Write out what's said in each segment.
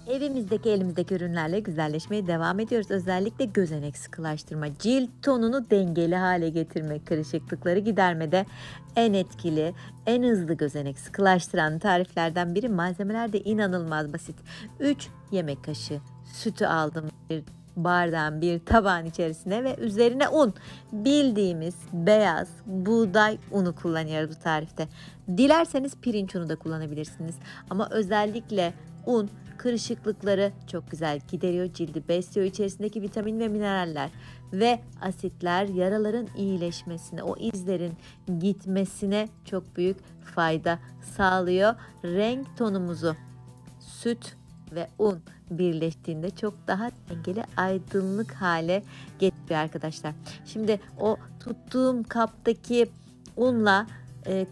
Evimizdeki elimizdeki ürünlerle güzelleşmeye devam ediyoruz. Özellikle gözenek sıkılaştırma, cilt tonunu dengeli hale getirmek, kırışıklıkları gidermede en etkili, en hızlı gözenek sıkılaştıran tariflerden biri. Malzemeler de inanılmaz basit. 3 yemek kaşığı sütü aldım bir bardağın bir tabağın içerisine ve üzerine un. Bildiğimiz beyaz buğday unu kullanıyoruz bu tarifte. Dilerseniz pirinç unu da kullanabilirsiniz. Ama özellikle un kırışıklıkları çok güzel gideriyor, cildi besliyor. İçerisindeki vitamin ve mineraller ve asitler yaraların iyileşmesine, o izlerin gitmesine çok büyük fayda sağlıyor. Renk tonumuzu süt ve un birleştiğinde çok daha dengeli, aydınlık hale getiriyor arkadaşlar. Şimdi o tuttuğum kaptaki unla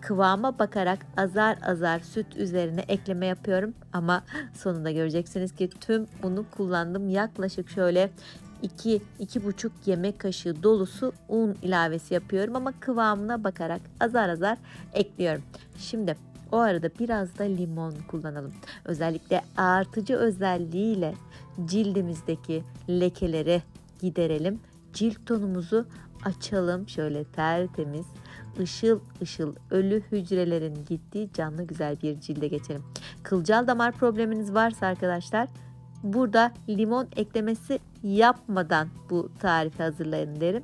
kıvama bakarak azar azar süt üzerine ekleme yapıyorum. Ama sonunda göreceksiniz ki tüm unu kullandım. Yaklaşık şöyle 2-2,5 yemek kaşığı dolusu un ilavesi yapıyorum ama kıvamına bakarak azar azar ekliyorum. Şimdi o arada biraz da limon kullanalım. Özellikle artıcı özelliğiyle cildimizdeki lekeleri giderelim. Cilt tonumuzu açalım. Şöyle tertemiz, ışıl ışıl ölü hücrelerin gittiği canlı güzel bir cilde geçelim. Kılcal damar probleminiz varsa arkadaşlar, burada limon eklemesi yapmadan bu tarifi hazırlayın derim.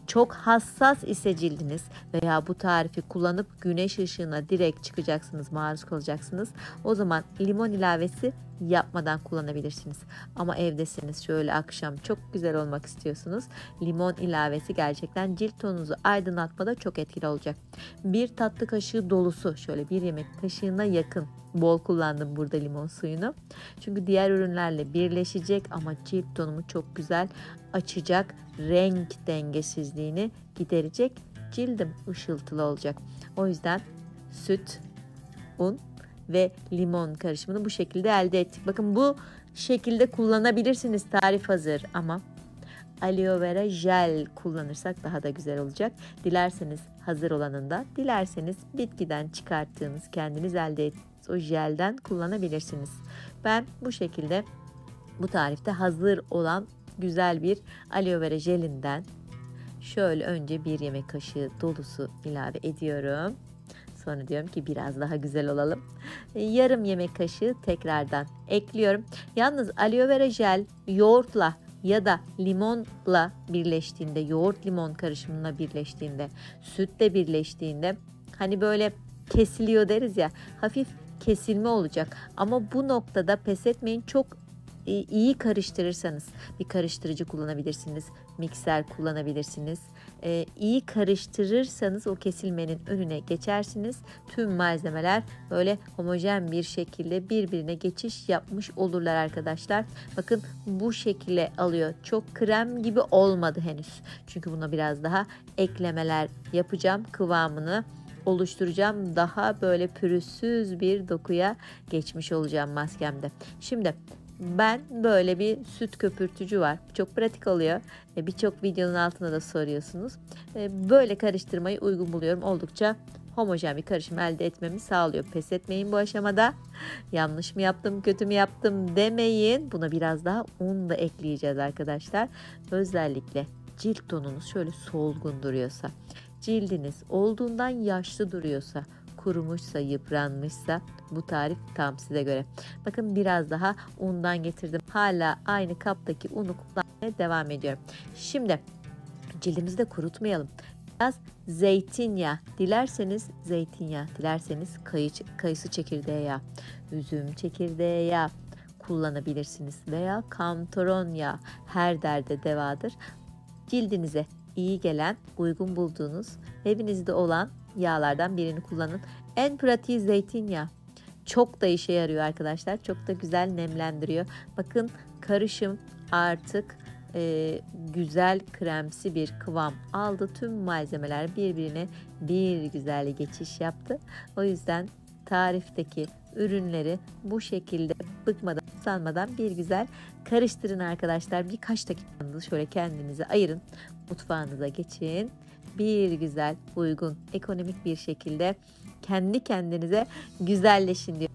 Çok hassas ise cildiniz veya bu tarifi kullanıp güneş ışığına direkt çıkacaksınız, maruz kalacaksınız. O zaman limon ilavesi yapmadan kullanabilirsiniz. Ama evdesiniz, şöyle akşam çok güzel olmak istiyorsunuz. Limon ilavesi gerçekten cilt tonunuzu aydınlatmada çok etkili olacak. Bir tatlı kaşığı dolusu, şöyle bir yemek kaşığına yakın, bol kullandım burada limon suyunu. Çünkü diğer ürünlerle birleşecek ama cilt tonumu çok güzel açacak, renk dengesizliğini giderecek, cildim ışıltılı olacak. O yüzden süt, un ve limon karışımını bu şekilde elde ettik. Bakın bu şekilde kullanabilirsiniz, tarif hazır, ama aloe vera jel kullanırsak daha da güzel olacak. Dilerseniz hazır olanında, dilerseniz bitkiden çıkarttığınız, kendiniz elde ettiğiniz o jelden kullanabilirsiniz. Ben bu şekilde bu tarifte hazır olan güzel bir aloe vera jelinden şöyle önce bir yemek kaşığı dolusu ilave ediyorum. Sonra diyorum ki biraz daha güzel olalım. Yarım yemek kaşığı tekrardan ekliyorum. Yalnız aloe vera jel yoğurtla ya da limonla birleştiğinde, yoğurt limon karışımına birleştiğinde, sütle birleştiğinde hani böyle kesiliyor deriz ya, hafif kesilme olacak. Ama bu noktada pes etmeyin, çok iyi karıştırırsanız bir karıştırıcı kullanabilirsiniz, mikser kullanabilirsiniz. İyi karıştırırsanız o kesilmenin önüne geçersiniz. Tüm malzemeler böyle homojen bir şekilde birbirine geçiş yapmış olurlar arkadaşlar. Bakın bu şekilde alıyor. Çok krem gibi olmadı henüz. Çünkü buna biraz daha eklemeler yapacağım. Kıvamını oluşturacağım. Daha böyle pürüzsüz bir dokuya geçmiş olacağım maskemde. Şimdi ben böyle bir süt köpürtücü var. Çok pratik oluyor. Birçok videonun altına da soruyorsunuz. Böyle karıştırmayı uygun buluyorum. Oldukça homojen bir karışım elde etmemi sağlıyor. Pes etmeyin bu aşamada. Yanlış mı yaptım, kötü mü yaptım demeyin. Buna biraz daha un da ekleyeceğiz arkadaşlar. Özellikle cilt tonunuz şöyle solgun duruyorsa, cildiniz olduğundan yaşlı duruyorsa, kurumuşsa, yıpranmışsa bu tarif tam size göre. Bakın biraz daha undan getirdim. Hala aynı kaptaki unu kullanmaya devam ediyorum. Şimdi cildimizi de kurutmayalım. Biraz zeytinyağı, dilerseniz zeytinyağı, dilerseniz kayısı çekirdeği yağı, üzüm çekirdeği yağı kullanabilirsiniz veya kamtaron yağı, her derde devadır. Cildinize iyi gelen, uygun bulduğunuz, evinizde olan yağlardan birini kullanın. En pratiği zeytinyağı. Çok da işe yarıyor arkadaşlar. Çok da güzel nemlendiriyor. Bakın karışım artık güzel kremsi bir kıvam aldı. Tüm malzemeler birbirine bir güzel geçiş yaptı. O yüzden tarifteki ürünleri bu şekilde bıkmadan, sanmadan bir güzel karıştırın arkadaşlar. Birkaç dakikanızı şöyle kendinize ayırın. Mutfağınıza geçin. Bir güzel, uygun, ekonomik bir şekilde kendi kendinize güzelleşin diyor.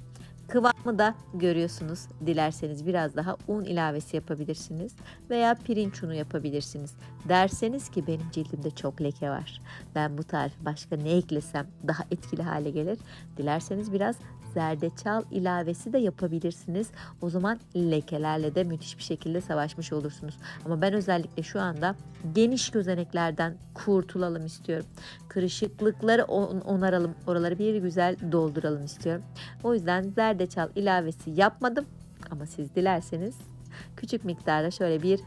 Kıvamı da görüyorsunuz. Dilerseniz biraz daha un ilavesi yapabilirsiniz veya pirinç unu yapabilirsiniz. Derseniz ki benim cildimde çok leke var, ben bu tarifi başka ne eklesem daha etkili hale gelir. Dilerseniz biraz zerdeçal ilavesi de yapabilirsiniz. O zaman lekelerle de müthiş bir şekilde savaşmış olursunuz. Ama ben özellikle şu anda geniş gözeneklerden kurtulalım istiyorum. Kırışıklıkları onaralım, oraları bir güzel dolduralım istiyorum. O yüzden zerdeçal ilavesi yapmadım. Ama siz dilerseniz küçük miktarda şöyle bir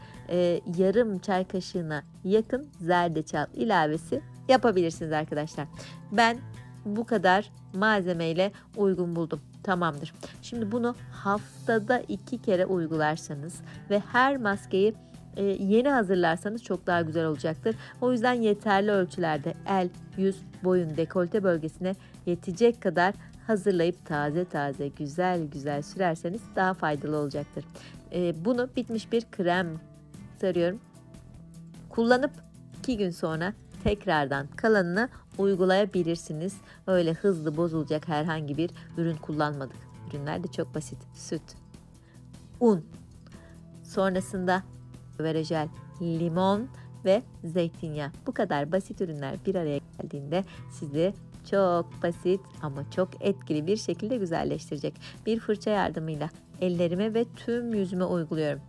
yarım çay kaşığına yakın zerdeçal ilavesi yapabilirsiniz arkadaşlar. Ben bu kadar malzemeyle uygun buldum. Tamamdır. Şimdi bunu haftada 2 kere uygularsanız ve her maskeyi yeni hazırlarsanız çok daha güzel olacaktır. O yüzden yeterli ölçülerde el, yüz, boyun, dekolte bölgesine yetecek kadar hazırlayıp taze taze güzel güzel sürerseniz daha faydalı olacaktır. Bunu bitmiş bir krem sarıyorum. Kullanıp 2 gün sonra tekrardan kalanını uygulayabilirsiniz. Öyle hızlı bozulacak herhangi bir ürün kullanmadık. Ürünler de çok basit. Süt, un, sonrasında verejel, limon ve zeytinyağı. Bu kadar basit ürünler bir araya geldiğinde sizi çok basit ama çok etkili bir şekilde güzelleştirecek. Bir fırça yardımıyla ellerime ve tüm yüzüme uyguluyorum.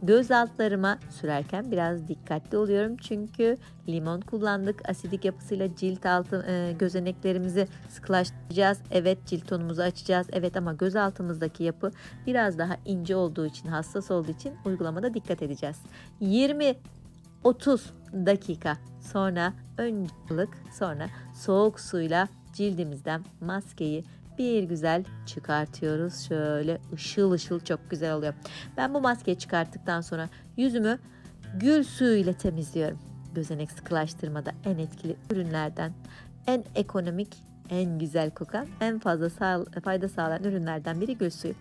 Göz altlarıma sürerken biraz dikkatli oluyorum çünkü limon kullandık. Asidik yapısıyla cilt altı gözeneklerimizi sıkılaştıracağız. Evet, cilt tonumuzu açacağız. Evet, ama göz altımızdaki yapı biraz daha ince olduğu için, hassas olduğu için uygulamada dikkat edeceğiz. 20-30 dakika sonra önce ılık, sonra soğuk suyla cildimizden maskeyi bir güzel çıkartıyoruz. Şöyle ışıl ışıl, çok güzel oluyor. Ben bu maskeyi çıkarttıktan sonra yüzümü gül suyu ile temizliyorum. Gözenek sıkılaştırmada en etkili ürünlerden, en ekonomik, en güzel kokan, en fazla fayda sağlayan ürünlerden biri gül suyu.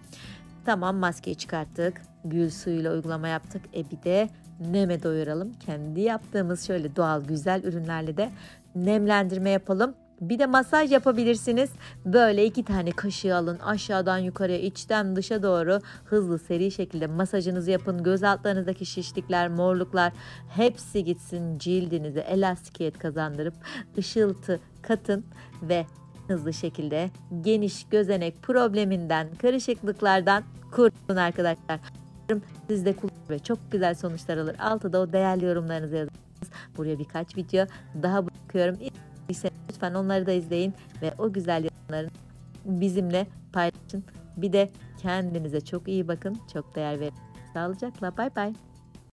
Tamam, maskeyi çıkarttık. Gül suyuyla uygulama yaptık. Bir de neme doyuralım. Kendi yaptığımız şöyle doğal güzel ürünlerle de nemlendirme yapalım. Bir de masaj yapabilirsiniz. Böyle 2 tane kaşığı alın. Aşağıdan yukarıya, içten dışa doğru hızlı seri şekilde masajınızı yapın. Göz altlarınızdaki şişlikler, morluklar hepsi gitsin. Cildinize elastikiyet kazandırıp ışıltı katın ve hızlı şekilde geniş gözenek probleminden, kırışıklıklardan kurtulun arkadaşlar. Siz de kullanın ve çok güzel sonuçlar alır. Altta o değerli yorumlarınızı yazın. Buraya birkaç video daha bırakıyorum. Lütfen onları da izleyin ve o güzel yorumları bizimle paylaşın. Bir de kendinize çok iyi bakın. Çok değer verin. Sağlıcakla. Bay bay.